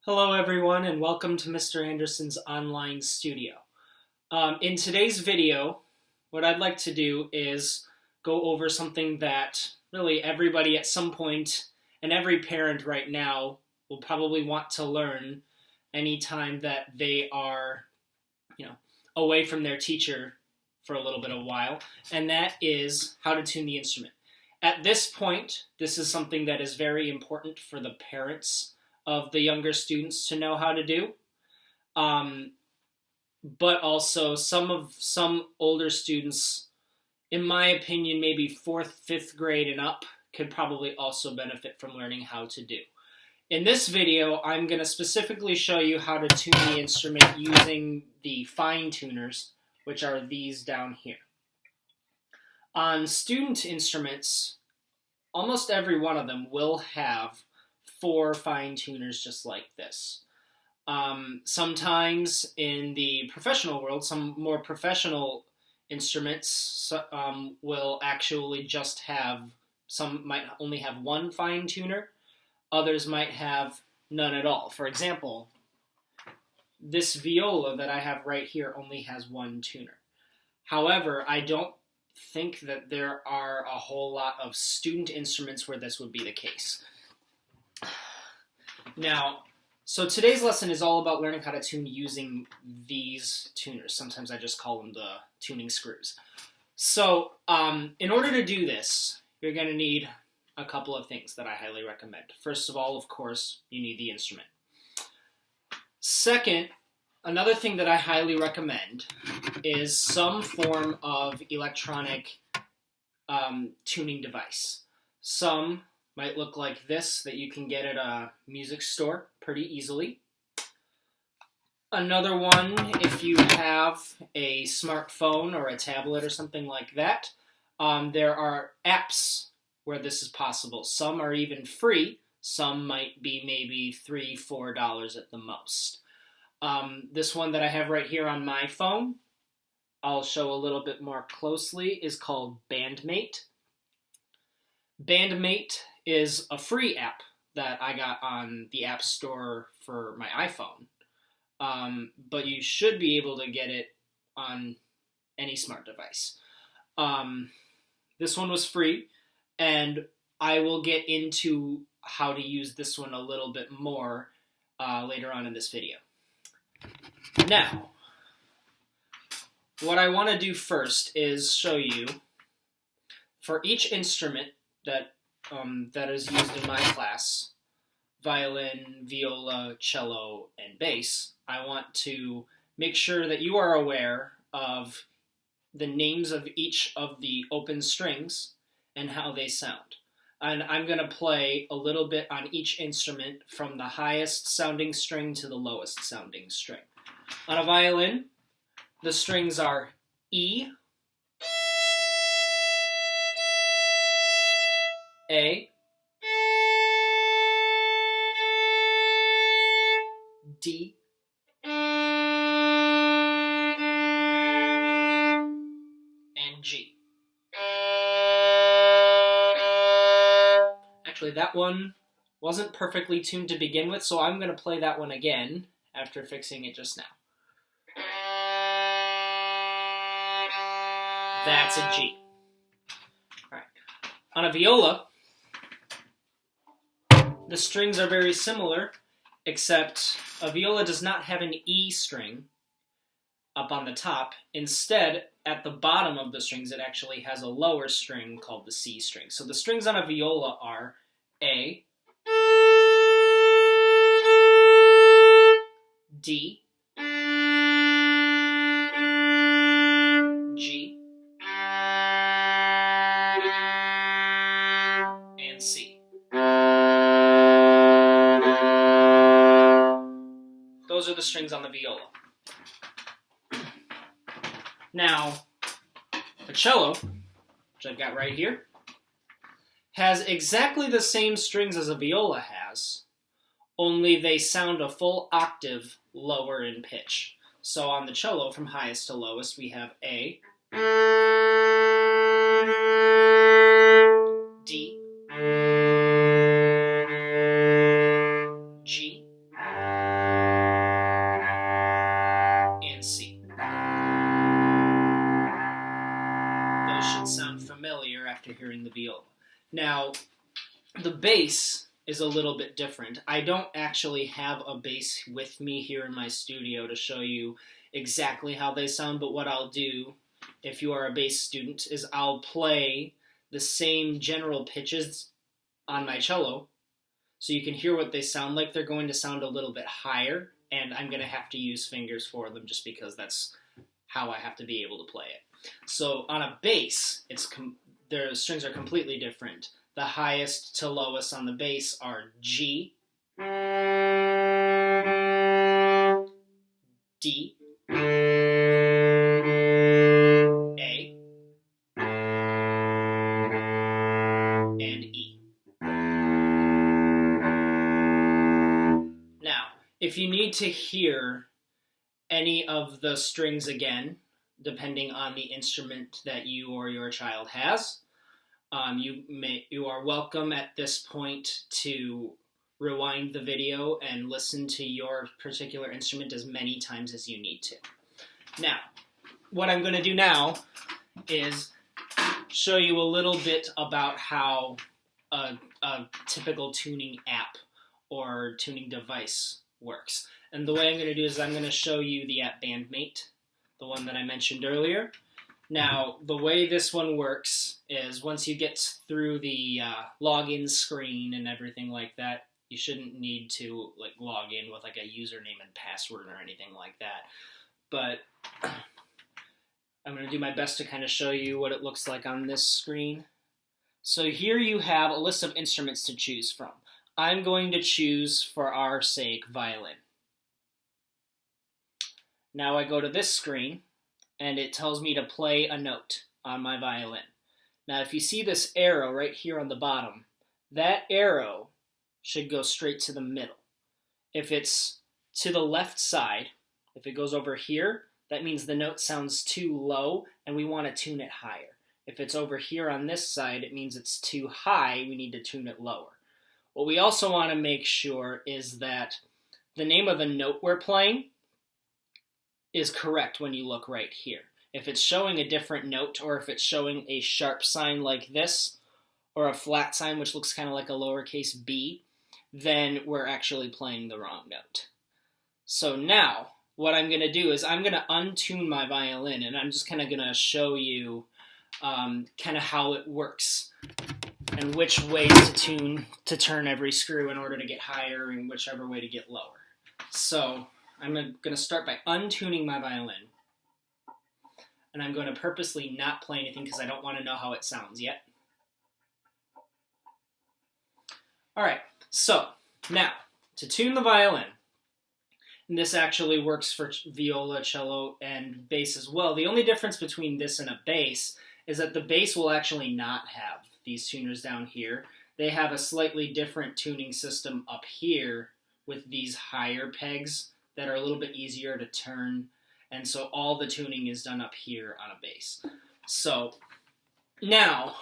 Hello everyone and welcome to Mr. Anderson's online studio. In today's video, what I'd like to do is go over something that really everybody at some point and every parent right now will probably want to learn anytime that they are, away from their teacher for a little bit of a while, and that is how to tune the instrument. At this point, this is something that is very important for the parents of the younger students to know how to do, but also some older students, in my opinion, maybe 4th, 5th grade and up, could probably also benefit from learning how to do. In this video, I'm going to specifically show you how to tune the instrument using the fine tuners, which are these down here. On student instruments, almost every one of them will have 4 fine tuners just like this. Sometimes in the professional world, some more professional instruments will actually just have, some might only have 1 fine tuner, others might have none at all. For example, this viola that I have right here only has 1 tuner. However, I don't think that there are a whole lot of student instruments where this would be the case. Now, so today's lesson is all about learning how to tune using these tuners. Sometimes I just call them the tuning screws. So, in order to do this, you're going to need a couple of things that I highly recommend. First of all, of course, you need the instrument. Second, another thing that I highly recommend is some form of electronic tuning device. Some might look like this that you can get at a music store pretty easily. Another one, if you have a smartphone or a tablet or something like that, there are apps where this is possible. Some are even free. Some might be maybe $3, $4 at the most. This one that I have right here on my phone, I'll show a little bit more closely, is called Bandmate. Bandmate is a free app that I got on the App Store for my iPhone, but you should be able to get it on any smart device. This one was free, and I will get into how to use this one a little bit more later on in this video. Now, what I want to do first is show you, for each instrument that is used in my class, violin, viola, cello, and bass, I want to make sure that you are aware of the names of each of the open strings and how they sound. And I'm going to play a little bit on each instrument from the highest sounding string to the lowest sounding string. On a violin, the strings are E, A, D, and G. Actually, that one wasn't perfectly tuned to begin with, so I'm going to play that one again after fixing it just now. That's a G. All right. On a viola, the strings are very similar, except a viola does not have an E string up on the top. Instead, at the bottom of the strings, it actually has a lower string called the C string. So the strings on a viola are A, D, G, and C. Those are the strings on the viola. Now, the cello, which I've got right here, has exactly the same strings as a viola has, only they sound a full octave lower in pitch. So on the cello, from highest to lowest, we have A, D, G, after hearing the viola. Now, the bass is a little bit different. I don't actually have a bass with me here in my studio to show you exactly how they sound, but what I'll do, if you are a bass student, is I'll play the same general pitches on my cello so you can hear what they sound like. They're going to sound a little bit higher, and I'm going to have to use fingers for them just because that's how I have to be able to play it. So on a bass, the strings are completely different. The highest to lowest on the bass are G, D, A, and E. Now, if you need to hear any of the strings again, depending on the instrument that you or your child has, you are welcome at this point to rewind the video and listen to your particular instrument as many times as you need to. Now, what I'm going to do now is show you a little bit about how a typical tuning app or tuning device works. And the way I'm going to do is I'm going to show you the app Bandmate, the one that I mentioned earlier. Now, the way this one works is once you get through the login screen and everything like that, you shouldn't need to log in with a username and password or anything like that. But I'm going to do my best to kind of show you what it looks like on this screen. So here you have a list of instruments to choose from. I'm going to choose, for our sake, violin. Now I go to this screen, and it tells me to play a note on my violin. Now if you see this arrow right here on the bottom, that arrow should go straight to the middle. If it's to the left side, if it goes over here, that means the note sounds too low and we want to tune it higher. If it's over here on this side, it means it's too high, we need to tune it lower. What we also want to make sure is that the name of the note we're playing is correct when you look right here. If it's showing a different note, or if it's showing a sharp sign like this, or a flat sign which looks kind of like a lowercase b, then we're actually playing the wrong note. So now, what I'm going to do is I'm going to untune my violin, and I'm just kind of going to show you kind of how it works, and which ways to turn every screw in order to get higher, and whichever way to get lower. So I'm going to start by untuning my violin, and I'm going to purposely not play anything because I don't want to know how it sounds yet. Alright, so now, to tune the violin, and this actually works for viola, cello, and bass as well. The only difference between this and a bass is that the bass will actually not have these tuners down here. They have a slightly different tuning system up here with these higher pegs that are a little bit easier to turn, and so all the tuning is done up here on a bass. So now,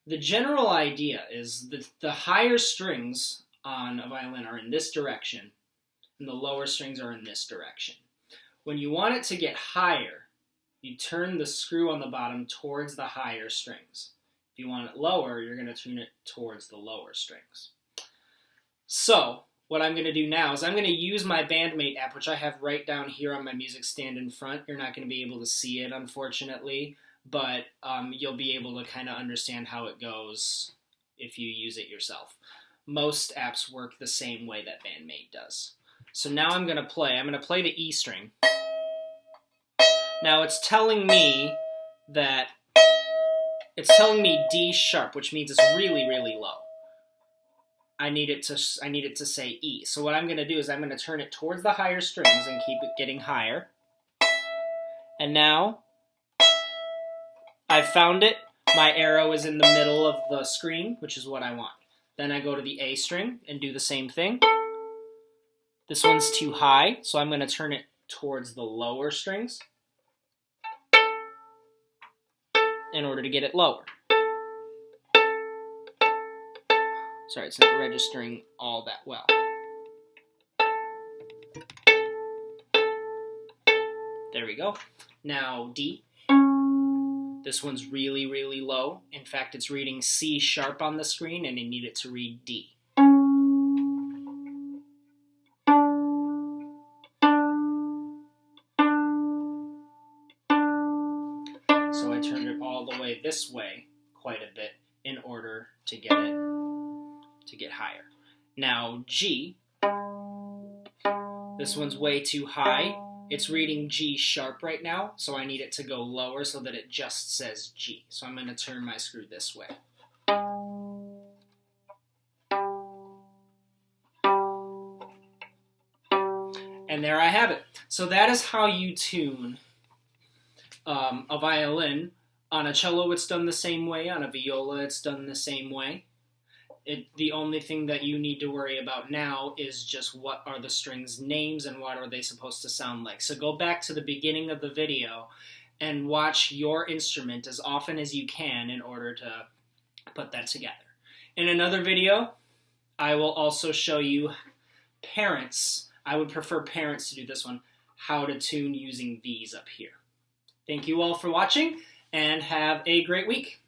the general idea is that the higher strings on a violin are in this direction, and the lower strings are in this direction. When you want it to get higher, you turn the screw on the bottom towards the higher strings. If you want it lower, you're going to tune it towards the lower strings. So what I'm going to do now is I'm going to use my Bandmate app, which I have right down here on my music stand in front. You're not going to be able to see it, unfortunately, but you'll be able to kind of understand how it goes if you use it yourself. Most apps work the same way that Bandmate does. So now I'm going to play the E string. Now it's telling me D sharp, which means it's really, really low. I need it to say E. So what I'm going to do is I'm going to turn it towards the higher strings and keep it getting higher. And now I've found it. My arrow is in the middle of the screen, which is what I want. Then I go to the A string and do the same thing. This one's too high, so I'm going to turn it towards the lower strings in order to get it lower. Sorry, it's not registering all that well. There we go. Now D, This one's really, really low. In fact, it's reading C sharp on the screen, and I need it to read D. So I turned it all the way this way quite a bit in order to get it to get higher. Now G, this one's way too high. It's reading G sharp right now, so I need it to go lower so that it just says G. So I'm going to turn my screw this way. And there I have it. So that is how you tune a violin. On a cello, it's done the same way. On a viola, it's done the same way. The only thing that you need to worry about now is just what are the strings' names and what are they supposed to sound like. So go back to the beginning of the video and watch your instrument as often as you can in order to put that together. In another video, I will also show you parents. I would prefer parents to do this one, how to tune using these up here. Thank you all for watching, and have a great week.